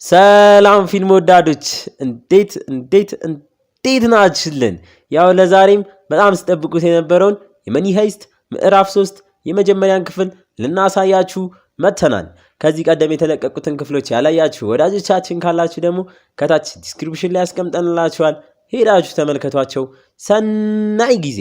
ሰላም ፊልም ወዳዶች እንዴት ናችሁልን? ያው ለዛሬም በጣም ስጠብቁት የነበረውን የመኒ ሃይስት ምዕራፍ 3 የመጀመሪያን ክፍል ልናሳያችሁ መተናል። ከዚህ ቀደም የተለቀቁትን ክፍሎች ያላያችሁ ወዳጆቻችን ካላችሁ ደግሞ ከታች ዲስክሪፕሽን ላይ አስቀምጠንላችኋል። ሄዳችሁ ተመልከቷቸው። ሰናይ ጊዜ።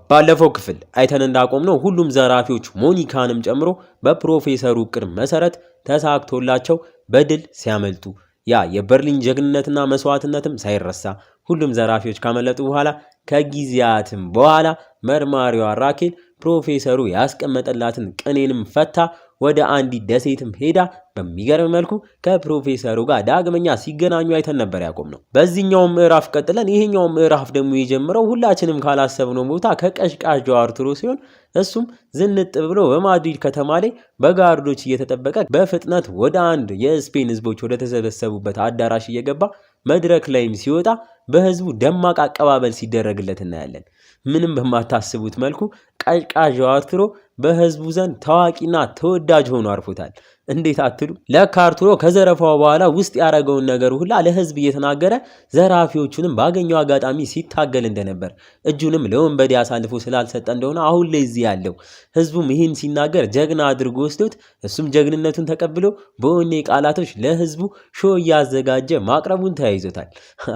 ባለፈው ክፍል አይተን እንዳቆምነው ሁሉም ዘራፊዎች ሞኒካንም ጨምሮ በፕሮፌሰሩ እቅድ መሰረት ተሳክቶላቸው በድል ሲያመልጡ ያ የበርሊን ጀግንነትና መስዋዕትነትም ሳይረሳ ሁሉም ዘራፊዎች ካመለጡ በኋላ ከጊዜያትም በኋላ መርማሪዋ ራኬል ፕሮፌሰሩ ያስቀመጠላትን ቅኔንም ፈታ ወደ አንዲት ደሴትም ሄዳ በሚገርም መልኩ ከፕሮፌሰሩ ጋር ዳግመኛ ሲገናኙ አይተን ነበር ያቆምነው። በዚህኛው ምዕራፍ ቀጥለን ይሄኛው ምዕራፍ ደግሞ የጀመረው ሁላችንም ካላሰብነው ቦታ ከቀሽቃዣው አርቱሮ ሲሆን እሱም ዝንጥ ብሎ በማድሪድ ከተማ ላይ በጋርዶች እየተጠበቀ በፍጥነት ወደ አንድ የስፔን ህዝቦች ወደ ተሰበሰቡበት አዳራሽ እየገባ መድረክ ላይም ሲወጣ በህዝቡ ደማቅ አቀባበል ሲደረግለት እናያለን። ምንም በማታስቡት መልኩ ቀሽቃዣው አርቱሮ በህዝቡ ዘንድ ታዋቂና ተወዳጅ ሆኖ አርፎታል። እንዴት አትሉ? ለካ አርቱሮ ከዘረፋው በኋላ ውስጥ ያደረገውን ነገር ሁላ ለህዝብ እየተናገረ ዘራፊዎቹንም ባገኘው አጋጣሚ ሲታገል እንደነበር እጁንም ለወንበዴ አሳልፎ ስላልሰጠ እንደሆነ አሁን ላይ እዚህ ያለው ህዝቡም ይህን ሲናገር ጀግና አድርጎ ወስዶት እሱም ጀግንነቱን ተቀብሎ በወኔ ቃላቶች ለህዝቡ ሾ እያዘጋጀ ማቅረቡን ተያይዞታል።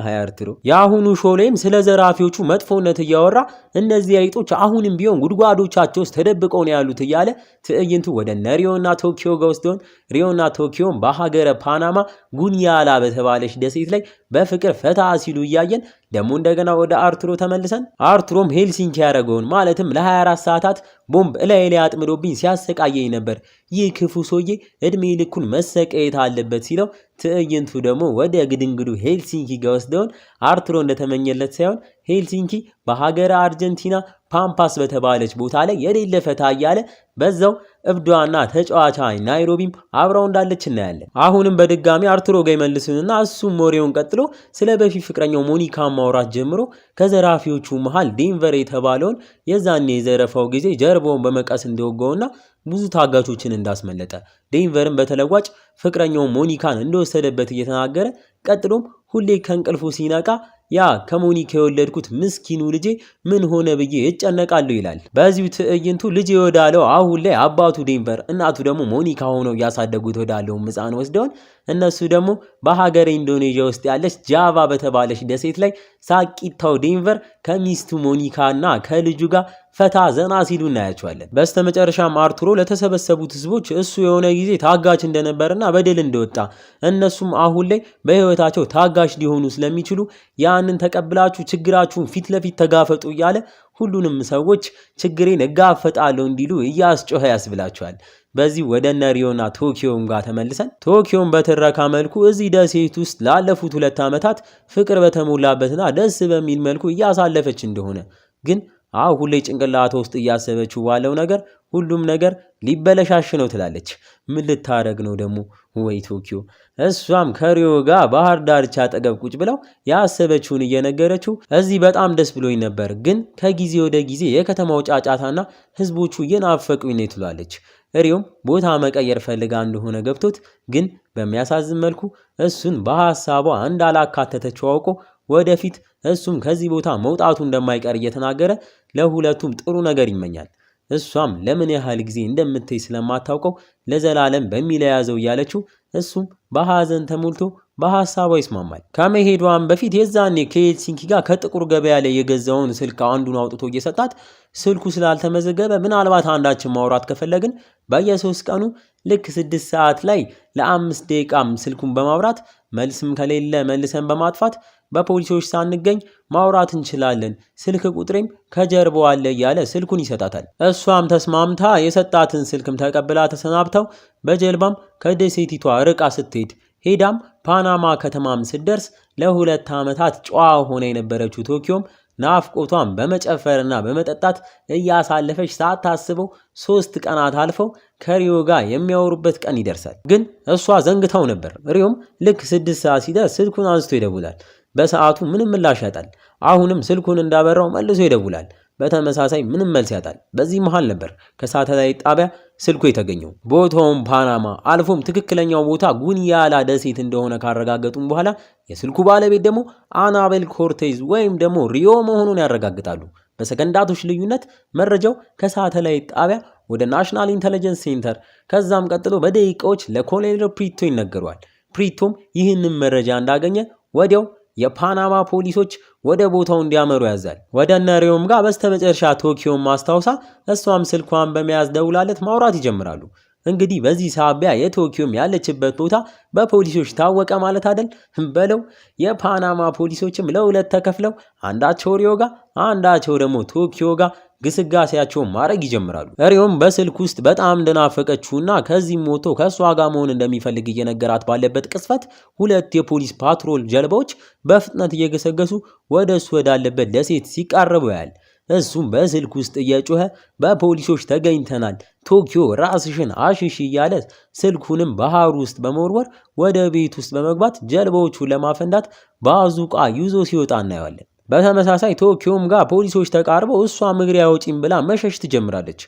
አይ አርቱሮ የአሁኑ ሾ ላይም ስለ ዘራፊዎቹ መጥፎነት እያወራ እነዚህ አይጦች አሁንም ቢሆን ጉድጓዶቻቸው ውስጥ ተደብቀው ነው ያሉት እያለ ትዕይንቱ ወደ ሪዮና ቶኪዮ ጋር ወስዶን ሪዮና ቶኪዮን በሀገረ ፓናማ ጉኒያላ በተባለች ደሴት ላይ በፍቅር ፈታ ሲሉ እያየን ደግሞ እንደገና ወደ አርቱሮ ተመልሰን አርቱሮም ሄልሲንኪ ያደረገውን ማለትም ለ24 ሰዓታት ቦምብ እላይ ላይ አጥምዶብኝ ሲያሰቃየኝ ነበር፣ ይህ ክፉ ሰውዬ እድሜ ልኩን መሰቃየት አለበት ሲለው ትዕይንቱ ደግሞ ወደ ግድንግዱ ሄልሲንኪ ጋር ወስደውን አርቱሮ እንደተመኘለት ሳይሆን ሄልሲንኪ በሀገረ አርጀንቲና ፓምፓስ በተባለች ቦታ ላይ የሌለ ፈታ እያለ በዛው እብዷና ተጫዋቻ ናይሮቢም አብራው እንዳለች እናያለን። አሁንም በድጋሚ አርቱሮ ጋር ይመልሱንና እሱም ሞሬውን ቀጥሎ ስለ በፊት ፍቅረኛው ሞኒካ ማውራት ጀምሮ ከዘራፊዎቹ መሃል ዴንቨር የተባለውን የዛኔ የዘረፋው ጊዜ ጀርባውን በመቀስ እንደወጋውና ብዙ ታጋቾችን እንዳስመለጠ ዴንቨርን በተለዋጭ ፍቅረኛው ሞኒካን እንደወሰደበት እየተናገረ ቀጥሎም ሁሌ ከእንቅልፉ ሲነቃ ያ ከሞኒካ የወለድኩት ምስኪኑ ልጄ ምን ሆነ ብዬ እጨነቃለሁ ይላል። በዚሁ ትዕይንቱ ልጄ ወዳለው አሁን ላይ አባቱ ዴንቨር እናቱ ደግሞ ሞኒካ ሆነው ያሳደጉት ወዳለው ሕፃን ወስደውን እነሱ ደግሞ በሀገረ ኢንዶኔዥያ ውስጥ ያለች ጃቫ በተባለች ደሴት ላይ ሳቂታው ዴንቨር ከሚስቱ ሞኒካና ከልጁ ጋር ፈታ ዘና ሲሉ እናያቸዋለን። በስተመጨረሻም አርቱሮ ለተሰበሰቡት ህዝቦች እሱ የሆነ ጊዜ ታጋች እንደነበርና በድል እንደወጣ እነሱም አሁን ላይ በህይወታቸው ታጋች ሊሆኑ ስለሚችሉ ያንን ተቀብላችሁ ችግራችሁን ፊት ለፊት ተጋፈጡ እያለ ሁሉንም ሰዎች ችግሬን እጋፈጣለሁ እንዲሉ እያስጮኸ ያስብላቸዋል። በዚህ ወደ ሪዮና ቶኪዮም ጋር ተመልሰን ቶኪዮም በትረካ መልኩ እዚህ ደሴት ውስጥ ላለፉት 2 ዓመታት ፍቅር በተሞላበትና ደስ በሚል መልኩ እያሳለፈች እንደሆነ ግን አሁን ላይ ጭንቅላቷ ውስጥ እያሰበችው ባለው ነገር ሁሉም ነገር ሊበለሻሽ ነው ትላለች። ምን ልታረግ ነው ደግሞ? ወይ ቶኪዮ። እሷም ከሪዮ ጋር ባህር ዳርቻ አጠገብ ቁጭ ብለው ያሰበችውን እየነገረችው እዚህ በጣም ደስ ብሎኝ ነበር፣ ግን ከጊዜ ወደ ጊዜ የከተማው ጫጫታና ህዝቦቹ እየናፈቁኝ ነው ትላለች። ሪዮም ቦታ መቀየር ፈልጋ እንደሆነ ገብቶት ግን በሚያሳዝን መልኩ እሱን በሐሳቧ እንዳላካተተችው አውቆ ወደፊት እሱም ከዚህ ቦታ መውጣቱ እንደማይቀር እየተናገረ ለሁለቱም ጥሩ ነገር ይመኛል። እሷም ለምን ያህል ጊዜ እንደምትይ ስለማታውቀው ለዘላለም በሚለያዘው እያለችው እሱም በሐዘን ተሞልቶ በሐሳቧ ይስማማል። ከመሄዷም በፊት የዛኔ ከሄልሲንኪ ጋር ከጥቁር ገበያ ላይ የገዛውን ስልክ አንዱን አውጥቶ እየሰጣት ስልኩ ስላልተመዘገበ ምናልባት አንዳችን ማውራት ከፈለግን በየ3 ቀኑ ልክ 6 ሰዓት ላይ ለ5 ደቂቃም ስልኩን በማብራት መልስም ከሌለ መልሰን በማጥፋት በፖሊሶች ሳንገኝ ማውራት እንችላለን፣ ስልክ ቁጥሬም ከጀርባው አለ እያለ ስልኩን ይሰጣታል። እሷም ተስማምታ የሰጣትን ስልክም ተቀብላ ተሰናብተው በጀልባም ከደሴቲቷ ርቃ ስትሄድ ሄዳም ፓናማ ከተማም ስትደርስ ለ2 ዓመታት ጨዋ ሆነ የነበረችው ቶኪዮም ናፍቆቷን በመጨፈርና በመጠጣት እያሳለፈች ሳታስበው 3 ቀናት አልፈው ከሪዮ ጋር የሚያወሩበት ቀን ይደርሳል። ግን እሷ ዘንግታው ነበር። ሪዮም ልክ 6 ሰዓት ሲደርስ ስልኩን አንስቶ ይደውላል። በሰዓቱ ምንም ምላሽ ያጣል። አሁንም ስልኩን እንዳበራው መልሶ ይደውላል። በተመሳሳይ ምንም መልስ ያጣል። በዚህ መሃል ነበር ከሳተላይት ጣቢያ ስልኩ የተገኘው። ቦታውም ፓናማ አልፎም ትክክለኛው ቦታ ጉኒያላ ደሴት እንደሆነ ካረጋገጡም በኋላ የስልኩ ባለቤት ደግሞ አናቤል ኮርቴዝ ወይም ደግሞ ሪዮ መሆኑን ያረጋግጣሉ። በሰከንዳቶች ልዩነት መረጃው ከሳተላይት ጣቢያ ወደ ናሽናል ኢንተለጀንስ ሴንተር ከዛም ቀጥሎ በደቂቃዎች ለኮሎኔል ፕሪቶ ይነገረዋል። ፕሪቶም ይህንን መረጃ እንዳገኘ ወዲያው የፓናማ ፖሊሶች ወደ ቦታው እንዲያመሩ ያዛል። ወደ ነሪዮም ጋር በስተመጨረሻ ቶኪዮን ማስታወሳ እሷም ስልኳን በመያዝ ደውላለት ማውራት ይጀምራሉ። እንግዲህ በዚህ ሳቢያ የቶኪዮም ያለችበት ቦታ በፖሊሶች ታወቀ ማለት አይደል በለው። የፓናማ ፖሊሶችም ለሁለት ተከፍለው አንዳቸው ሪዮ ጋር አንዳቸው ደግሞ ቶኪዮ ጋር ግስጋሴያቸውን ማድረግ ይጀምራሉ። ሪዮም በስልክ ውስጥ በጣም እንደናፈቀችውና ከዚህም ሞቶ ከእሷ ጋር መሆን እንደሚፈልግ እየነገራት ባለበት ቅጽበት ሁለት የፖሊስ ፓትሮል ጀልባዎች በፍጥነት እየገሰገሱ ወደ እሱ ወዳለበት ደሴት ሲቃረቡ ያያል። እሱም በስልክ ውስጥ እየጮኸ በፖሊሶች ተገኝተናል፣ ቶኪዮ ራስሽን አሽሽ እያለ ስልኩንም ባህር ውስጥ በመወርወር ወደ ቤት ውስጥ በመግባት ጀልባዎቹን ለማፈንዳት ባዙቃ ይዞ ሲወጣ እናየዋለን። በተመሳሳይ ቶኪዮም ጋር ፖሊሶች ተቃርበው እሷ ምግሬ አውጪኝ ብላ መሸሽ ትጀምራለች።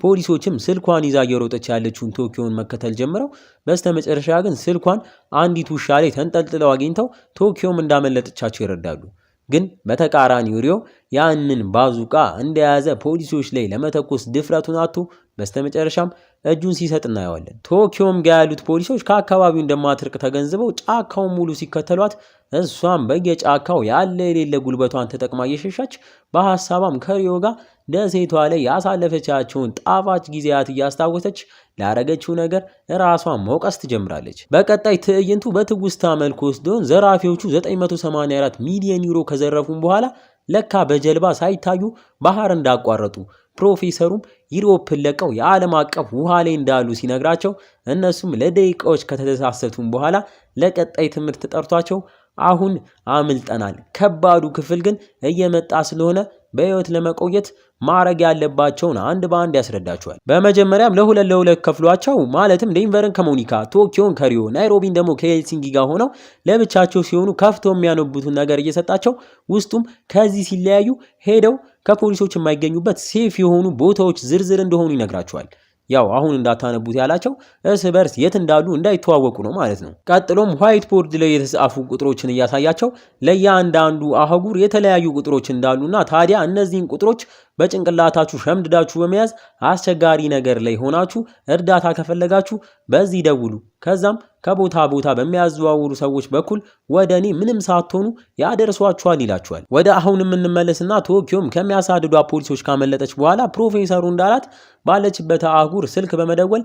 ፖሊሶችም ስልኳን ይዛ እየሮጠች ያለችውን ቶኪዮን መከተል ጀምረው በስተመጨረሻ ግን ስልኳን አንዲት ውሻ ላይ ተንጠልጥለው አግኝተው ቶኪዮም እንዳመለጠቻቸው ይረዳሉ። ግን በተቃራኒው ሪዮ ያንን ባዙቃ እንደያዘ ፖሊሶች ላይ ለመተኮስ ድፍረቱን አጥቶ በስተመጨረሻም እጁን ሲሰጥ እናየዋለን። ቶኪዮም ጋር ያሉት ፖሊሶች ከአካባቢው እንደማትርቅ ተገንዝበው ጫካውን ሙሉ ሲከተሏት እሷም በየጫካው ያለ የሌለ ጉልበቷን ተጠቅማ እየሸሻች በሐሳቧም ከሪዮ ጋር ደሴቷ ላይ ያሳለፈቻቸውን ጣፋጭ ጊዜያት እያስታወሰች ላረገችው ነገር ራሷን መውቀስ ትጀምራለች። በቀጣይ ትዕይንቱ በትውስታ መልኩ ወስዶን ዘራፊዎቹ 984 ሚሊዮን ዩሮ ከዘረፉም በኋላ ለካ በጀልባ ሳይታዩ ባህር እንዳቋረጡ ፕሮፌሰሩም ዩሮፕን ለቀው የዓለም አቀፍ ውሃ ላይ እንዳሉ ሲነግራቸው እነሱም ለደቂቃዎች ከተደሳሰቱም በኋላ ለቀጣይ ትምህርት ጠርቷቸው አሁን አምልጠናል፣ ከባዱ ክፍል ግን እየመጣ ስለሆነ በህይወት ለመቆየት ማረግ ያለባቸውን አንድ በአንድ ያስረዳቸዋል። በመጀመሪያም ለሁለት ከፍሏቸው ማለትም ዴንቨርን ከሞኒካ፣ ቶኪዮን ከሪዮ፣ ናይሮቢን ደግሞ ከሄልሲንኪ ጋር ሆነው ለብቻቸው ሲሆኑ ከፍተው የሚያነቡትን ነገር እየሰጣቸው ውስጡም ከዚህ ሲለያዩ ሄደው ከፖሊሶች የማይገኙበት ሴፍ የሆኑ ቦታዎች ዝርዝር እንደሆኑ ይነግራቸዋል። ያው አሁን እንዳታነቡት ያላቸው እርስ በርስ የት እንዳሉ እንዳይተዋወቁ ነው ማለት ነው። ቀጥሎም ዋይት ቦርድ ላይ የተጻፉ ቁጥሮችን እያሳያቸው ለእያንዳንዱ አህጉር የተለያዩ ቁጥሮች እንዳሉና ታዲያ እነዚህን ቁጥሮች በጭንቅላታችሁ ሸምድዳችሁ በመያዝ አስቸጋሪ ነገር ላይ ሆናችሁ እርዳታ ከፈለጋችሁ በዚህ ደውሉ፣ ከዛም ከቦታ ቦታ በሚያዘዋውሩ ሰዎች በኩል ወደ እኔ ምንም ሳትሆኑ ያደርሷችኋል ይላችኋል። ወደ አሁን የምንመለስና ቶኪዮም ከሚያሳድዷ ፖሊሶች ካመለጠች በኋላ ፕሮፌሰሩ እንዳላት ባለችበት አህጉር ስልክ በመደወል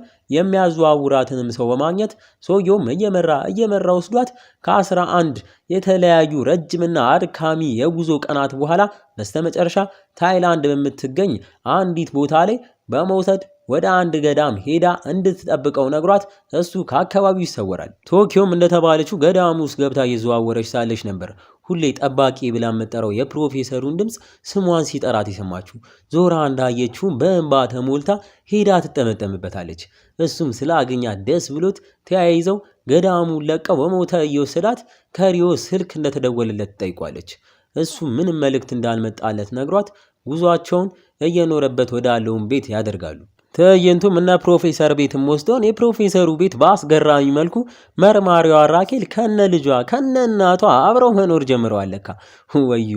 የሚያዘዋውራትንም ሰው በማግኘት ሰውየውም እየመራ ወስዷት ከ11 የተለያዩ ረጅምና አድካሚ የጉዞ ቀናት በኋላ በስተመጨረሻ ታይላንድ በምትገኝ አንዲት ቦታ ላይ በመውሰድ ወደ አንድ ገዳም ሄዳ እንድትጠብቀው ነግሯት እሱ ከአካባቢው ይሰወራል። ቶኪዮም እንደተባለችው ገዳሙ ውስጥ ገብታ እየዘዋወረች ሳለች ነበር ሁሌ ጠባቂ ብላ የምጠራው የፕሮፌሰሩን ድምፅ ስሟን ሲጠራት የሰማችው። ዞራ እንዳየችው በእንባ ተሞልታ ሄዳ ትጠመጠምበታለች። እሱም ስላገኛት ደስ ብሎት ተያይዘው ገዳሙን ለቀው በሞተ እየወሰዳት ከሪዮ ስልክ እንደተደወለለት ትጠይቋለች። እሱ ምንም መልእክት እንዳልመጣለት ነግሯት ጉዟቸውን እየኖረበት ወዳለውን ቤት ያደርጋሉ። ትዕይንቱም እነ ፕሮፌሰር ቤትም ወስደውን የፕሮፌሰሩ ቤት በአስገራሚ መልኩ መርማሪዋ ራኬል ከነ ልጇ ከነ እናቷ አብረው መኖር ጀምረዋል። ለካ ወዮ!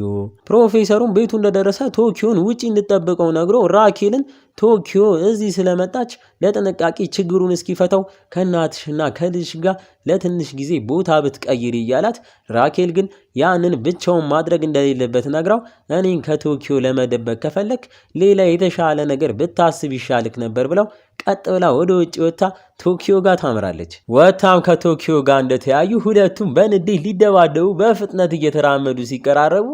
ፕሮፌሰሩም ቤቱ እንደደረሰ ቶኪዮን ውጪ እንድጠብቀው ነግሮ ራኬልን ቶኪዮ እዚህ ስለመጣች ለጥንቃቄ ችግሩን እስኪፈታው ከእናትሽና ከልጅሽ ጋር ለትንሽ ጊዜ ቦታ ብትቀይር እያላት፣ ራኬል ግን ያንን ብቻውን ማድረግ እንደሌለበት ነግራው እኔን ከቶኪዮ ለመደበቅ ከፈለክ ሌላ የተሻለ ነገር ብታስብ ይሻልክ ነበር ብለው ቀጥ ብላ ወደ ውጭ ወጥታ ቶኪዮ ጋር ታምራለች። ወጥታም ከቶኪዮ ጋር እንደተያዩ ሁለቱም በንዴት ሊደባደቡ በፍጥነት እየተራመዱ ሲቀራረቡ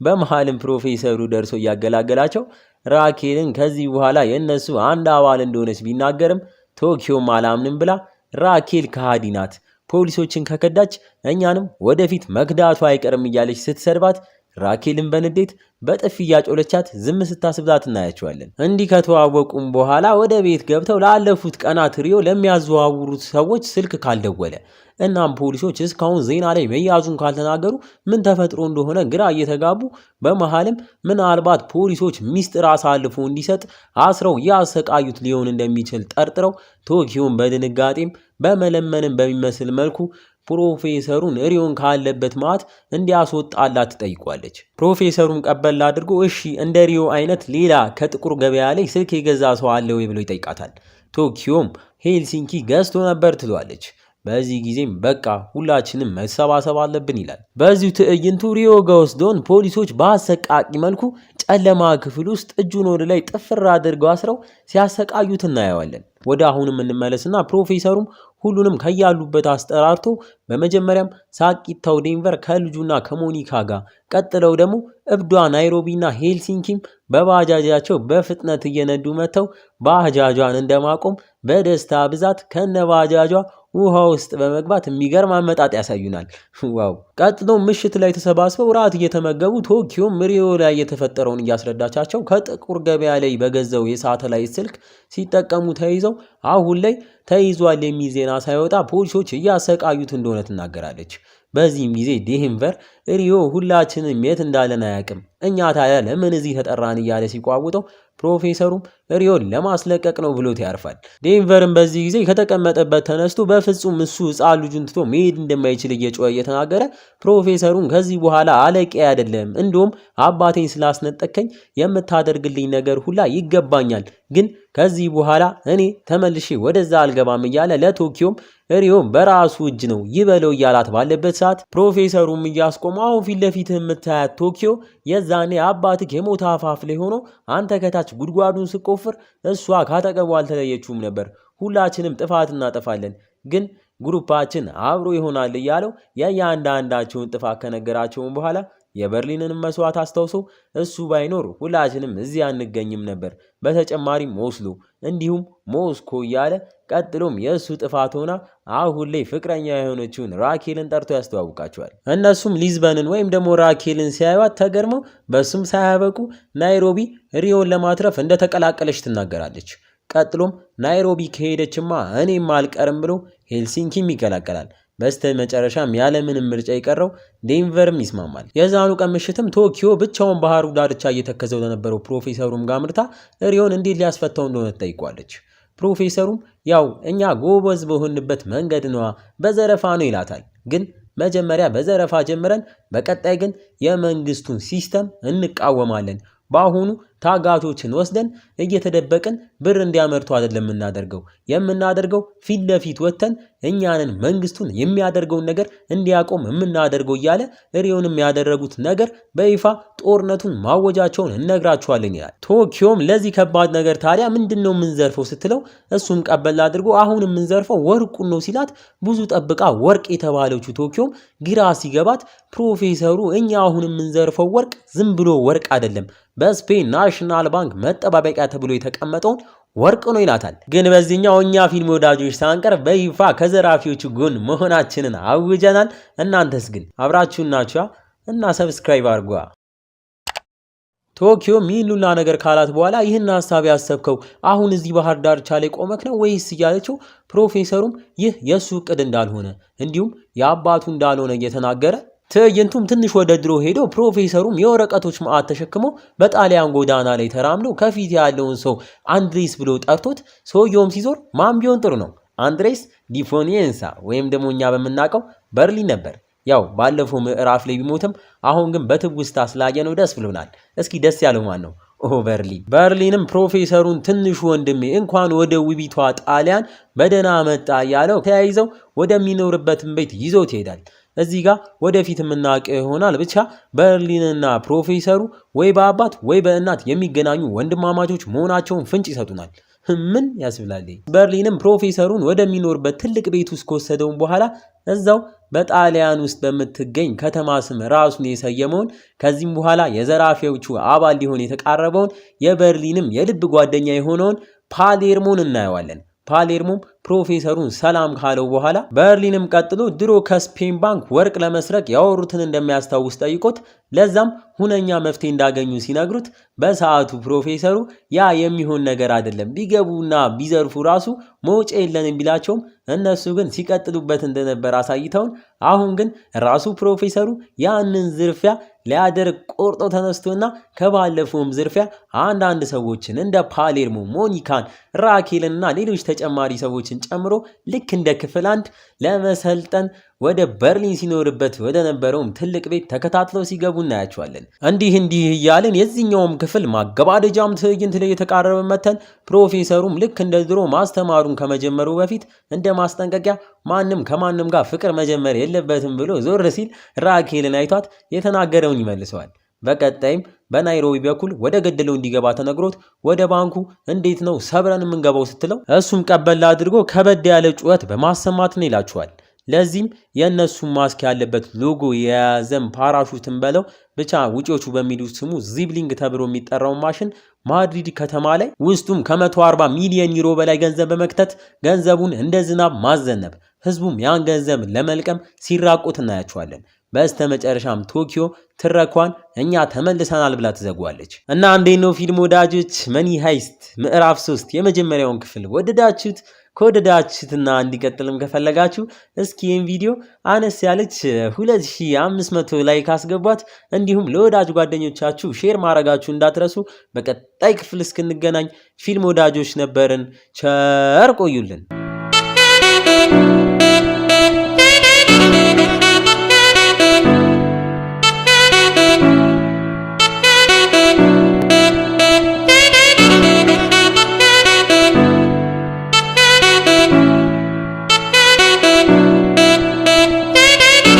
በመሃልም ፕሮፌሰሩ ደርሶ እያገላገላቸው ራኬልን ከዚህ በኋላ የእነሱ አንድ አባል እንደሆነች ቢናገርም ቶኪዮም አላምንም ብላ ራኬል ከሃዲ ናት፣ ፖሊሶችን ከከዳች እኛንም ወደፊት መክዳቱ አይቀርም እያለች ስትሰድባት ራኬልን በንዴት በጥፊ እያጮለቻት ዝም ስታስብላት እናያቸዋለን። እንዲህ ከተዋወቁም በኋላ ወደ ቤት ገብተው ላለፉት ቀናት ሪዮ ለሚያዘዋውሩት ሰዎች ስልክ ካልደወለ እናም ፖሊሶች እስካሁን ዜና ላይ መያዙን ካልተናገሩ ምን ተፈጥሮ እንደሆነ ግራ እየተጋቡ በመሃልም ምናልባት ፖሊሶች ሚስጥር አሳልፎ እንዲሰጥ አስረው ያሰቃዩት ሊሆን እንደሚችል ጠርጥረው ቶኪዮን በድንጋጤም በመለመንም በሚመስል መልኩ ፕሮፌሰሩን ሪዮን ካለበት ማት እንዲያስወጣላት ትጠይቋለች። ፕሮፌሰሩም ቀበል አድርጎ እሺ እንደ ሪዮ አይነት ሌላ ከጥቁር ገበያ ላይ ስልክ የገዛ ሰው አለ ወይ ብሎ ይጠይቃታል። ቶኪዮም ሄልሲንኪ ገዝቶ ነበር ትሏለች። በዚህ ጊዜም በቃ ሁላችንም መሰባሰብ አለብን ይላል። በዚሁ ትዕይንቱ ሪዮ ጋ ወስደውን ፖሊሶች በአሰቃቂ መልኩ ጨለማ ክፍል ውስጥ እጁን ወደ ላይ ጥፍር አድርገው አስረው ሲያሰቃዩት እናየዋለን። ወደ አሁንም እንመለስና ፕሮፌሰሩም ሁሉንም ከያሉበት አስጠራርቶ በመጀመሪያም ሳቂታው ዴንቨር ከልጁና ከሞኒካ ጋር ቀጥለው ደግሞ እብዷ ናይሮቢና ሄልሲንኪም በባጃጃቸው በፍጥነት እየነዱ መጥተው ባጃጇን እንደማቆም በደስታ ብዛት ከነ ባጃጇ ውሃ ውስጥ በመግባት የሚገርም አመጣጥ ያሳዩናል። ዋው! ቀጥሎ ምሽት ላይ ተሰባስበው ራት እየተመገቡ ቶኪዮም ሪዮ ላይ የተፈጠረውን እያስረዳቻቸው ከጥቁር ገበያ ላይ በገዛው የሳተላይት ስልክ ሲጠቀሙ ተይዘው አሁን ላይ ተይዟል የሚል ዜና ሳይወጣ ፖሊሶች እያሰቃዩት እንደሆነ ትናገራለች። በዚህም ጊዜ ዴንቨር ሪዮ ሁላችንም የት እንዳለን አያውቅም፣ እኛ ታዲያ ለምን እዚህ ተጠራን እያለ ሲቋውጠው ፕሮፌሰሩም ሪዮን ለማስለቀቅ ነው ብሎት ያርፋል። ዴንቨርም በዚህ ጊዜ ከተቀመጠበት ተነስቶ በፍጹም እሱ ሕፃን ልጁን ትቶ መሄድ እንደማይችል እየጮኸ እየተናገረ ፕሮፌሰሩን ከዚህ በኋላ አለቄ አይደለም፣ እንዲሁም አባቴን ስላስነጠከኝ የምታደርግልኝ ነገር ሁላ ይገባኛል፣ ግን ከዚህ በኋላ እኔ ተመልሼ ወደዛ አልገባም እያለ ለቶኪዮም ሪዮም በራሱ እጅ ነው ይበለው እያላት ባለበት ሰዓት ፕሮፌሰሩም እያስቆመ አሁን ፊት ለፊት የምታያት ቶኪዮ የዛኔ አባትህ የሞት አፋፍ ላይ ሆኖ አንተ ከታች ጉድጓዱን ስቆፍር እሷ ካጠገቡ አልተለየችውም ነበር። ሁላችንም ጥፋት እናጠፋለን፣ ግን ግሩፓችን አብሮ ይሆናል እያለው የእያንዳንዳቸውን ጥፋት ከነገራቸውን በኋላ የበርሊንን መስዋዕት አስታውሶ እሱ ባይኖር ሁላችንም እዚህ አንገኝም ነበር፣ በተጨማሪም ኦስሎ እንዲሁም ሞስኮ እያለ ቀጥሎም የእሱ ጥፋት ሆና አሁን ላይ ፍቅረኛ የሆነችውን ራኬልን ጠርቶ ያስተዋውቃቸዋል። እነሱም ሊዝበንን ወይም ደግሞ ራኬልን ሲያዩት ተገርመው በሱም ሳያበቁ ናይሮቢ ሪዮን ለማትረፍ እንደተቀላቀለች ትናገራለች። ቀጥሎም ናይሮቢ ከሄደችማ እኔም አልቀርም ብሎ ሄልሲንኪም ይቀላቀላል። በስተ መጨረሻም ያለምንም ምርጫ የቀረው ዴንቨርም ይስማማል። የዛኑ ቀን ምሽትም ቶኪዮ ብቻውን ባህሩ ዳርቻ እየተከዘው ለነበረው ፕሮፌሰሩም ጋምርታ ሪዮን እንዴት ሊያስፈታው እንደሆነ ትጠይቋለች። ፕሮፌሰሩም ያው እኛ ጎበዝ በሆንበት መንገድ ነዋ በዘረፋ ነው ይላታል። ግን መጀመሪያ በዘረፋ ጀምረን በቀጣይ ግን የመንግስቱን ሲስተም እንቃወማለን። በአሁኑ ታጋቾችን ወስደን እየተደበቅን ብር እንዲያመርቱ አይደለም የምናደርገው ፊት ለፊት ወጥተን እኛንን መንግስቱን የሚያደርገውን ነገር እንዲያቆም የምናደርገው እያለ ሪዮንም ያደረጉት ነገር በይፋ ጦርነቱን ማወጃቸውን እነግራቸዋለን ይላል። ቶኪዮም ለዚህ ከባድ ነገር ታዲያ ምንድነው የምንዘርፈው ስትለው እሱም ቀበል አድርጎ አሁን የምንዘርፈው ወርቁን ነው ሲላት ብዙ ጠብቃ ወርቅ የተባለችው ቶኪዮም ግራ ሲገባት ፕሮፌሰሩ እኛ አሁን የምንዘርፈው ወርቅ ዝም ብሎ ወርቅ አይደለም በስፔን ናሽናል ባንክ መጠባበቂያ ተብሎ የተቀመጠውን ወርቅ ነው ይላታል። ግን በዚህኛው እኛ ፊልም ወዳጆች ሳንቀር በይፋ ከዘራፊዎቹ ጎን መሆናችንን አውጀናል። እናንተስ ግን አብራችሁን ናችሁ እና ሰብስክራይብ አድርጓ። ቶኪዮ ሚሉላ ነገር ካላት በኋላ ይህን ሐሳብ ያሰብከው አሁን እዚህ ባህር ዳርቻ ላይ ቆመክ ነው ወይስ እያለችው ፕሮፌሰሩም ይህ የሱ እቅድ እንዳልሆነ እንዲሁም የአባቱ እንዳልሆነ እየተናገረ ትዕይንቱም ትንሽ ወደ ድሮ ሄዶ ፕሮፌሰሩም የወረቀቶች ማዕት ተሸክሞ በጣሊያን ጎዳና ላይ ተራምዶ ከፊት ያለውን ሰው አንድሬስ ብሎ ጠርቶት ሰውየውም ሲዞር ማን ቢሆን ጥሩ ነው? አንድሬስ ዲፎኒየንሳ ወይም ደግሞ እኛ በምናውቀው በርሊን ነበር። ያው ባለፈው ምዕራፍ ላይ ቢሞትም አሁን ግን በትውስታ ስላየነው ደስ ብሎናል። እስኪ ደስ ያለው ማን ነው? በርሊንም ፕሮፌሰሩን ትንሹ ወንድሜ እንኳን ወደ ውቢቷ ጣሊያን በደህና መጣ ያለው ተያይዘው ወደሚኖርበትን ቤት ይዞት ይሄዳል። እዚህ ጋር ወደፊት የምናውቀው ይሆናል። ብቻ በርሊንና ፕሮፌሰሩ ወይ በአባት ወይ በእናት የሚገናኙ ወንድማማቾች መሆናቸውን ፍንጭ ይሰጡናል። ምን ያስብላል። በርሊንም ፕሮፌሰሩን ወደሚኖርበት ትልቅ ቤት ውስጥ ከወሰደውን በኋላ እዛው በጣሊያን ውስጥ በምትገኝ ከተማ ስም ራሱን የሰየመውን ከዚህም በኋላ የዘራፊዎቹ አባል ሊሆን የተቃረበውን የበርሊንም የልብ ጓደኛ የሆነውን ፓሌርሞን እናየዋለን። ፓሌርሞም ፕሮፌሰሩን ሰላም ካለው በኋላ በርሊንም ቀጥሎ ድሮ ከስፔን ባንክ ወርቅ ለመስረቅ ያወሩትን እንደሚያስታውስ ጠይቆት ለዛም ሁነኛ መፍትሄ እንዳገኙ ሲነግሩት በሰዓቱ ፕሮፌሰሩ ያ የሚሆን ነገር አይደለም ቢገቡና ቢዘርፉ ራሱ መውጫ የለንም ቢላቸውም እነሱ ግን ሲቀጥሉበት እንደነበር አሳይተውን አሁን ግን ራሱ ፕሮፌሰሩ ያንን ዝርፊያ ሊያደርግ ቆርጦ ተነስቶና ከባለፈውም ዝርፊያ አንዳንድ ሰዎችን እንደ ፓሌርሞ፣ ሞኒካን፣ ራኬልና ሌሎች ተጨማሪ ሰዎችን ጨምሮ ልክ እንደ ክፍል 1 ለመሰልጠን ወደ በርሊን ሲኖርበት ወደ ነበረውም ትልቅ ቤት ተከታትለው ሲገቡ እናያቸዋለን። እንዲህ እያልን የዚህኛውም ክፍል ማገባደጃም ትዕይንት ላይ የተቃረበ መተን ፕሮፌሰሩም ልክ እንደ ድሮ ማስተማሩን ከመጀመሩ በፊት እንደ ማስጠንቀቂያ ማንም ከማንም ጋር ፍቅር መጀመር የለበትም ብሎ ዞር ሲል ራኬልን አይቷት የተናገረውን ይመልሰዋል። በቀጣይም በናይሮቢ በኩል ወደ ገደለው እንዲገባ ተነግሮት ወደ ባንኩ እንዴት ነው ሰብረን የምንገባው ስትለው እሱም ቀበል አድርጎ ከበድ ያለ ጩኸት በማሰማት ነው ይላቸዋል። ለዚህም የእነሱ ማስክ ያለበት ሎጎ የያዘም ፓራሹትን በለው ብቻ ውጪዎቹ በሚሉት ስሙ ዚብሊንግ ተብሎ የሚጠራውን ማሽን ማድሪድ ከተማ ላይ ውስጡም ከ140 ሚሊዮን ዩሮ በላይ ገንዘብ በመክተት ገንዘቡን እንደ ዝናብ ማዘነብ ህዝቡም ያን ገንዘብ ለመልቀም ሲራቆት እናያቸዋለን። በስተመጨረሻም ቶኪዮ ትረኳን እኛ ተመልሰናል ብላ ትዘጓለች። እና እንዴት ነው ፊልም ወዳጆች? መኒ ሃይስት ምዕራፍ 3 የመጀመሪያውን ክፍል ወደዳችሁት? ከወደዳችሁትና እንዲቀጥልም ከፈለጋችሁ እስኪ ይህን ቪዲዮ አነስ ያለች 2500 ላይክ አስገቧት። እንዲሁም ለወዳጅ ጓደኞቻችሁ ሼር ማድረጋችሁ እንዳትረሱ። በቀጣይ ክፍል እስክንገናኝ ፊልም ወዳጆች ነበርን። ቸር ቆዩልን።